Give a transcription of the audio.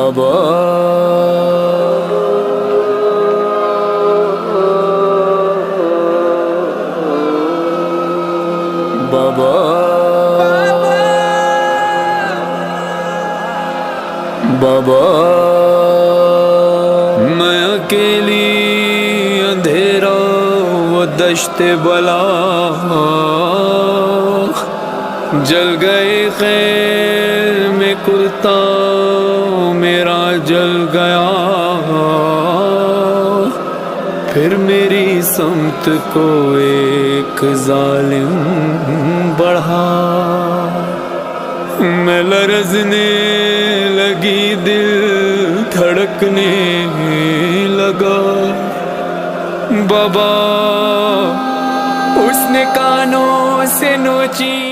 بابا بابا بابا میں اکیلی اندھیرا و دشت بلا جل گئے خیر میں کرتا میرا جل گیا پھر میری سمت کو ایک ظالم بڑھا میں لرزنے لگی دل دھڑکنے لگا بابا اس نے کانوں سے نوچی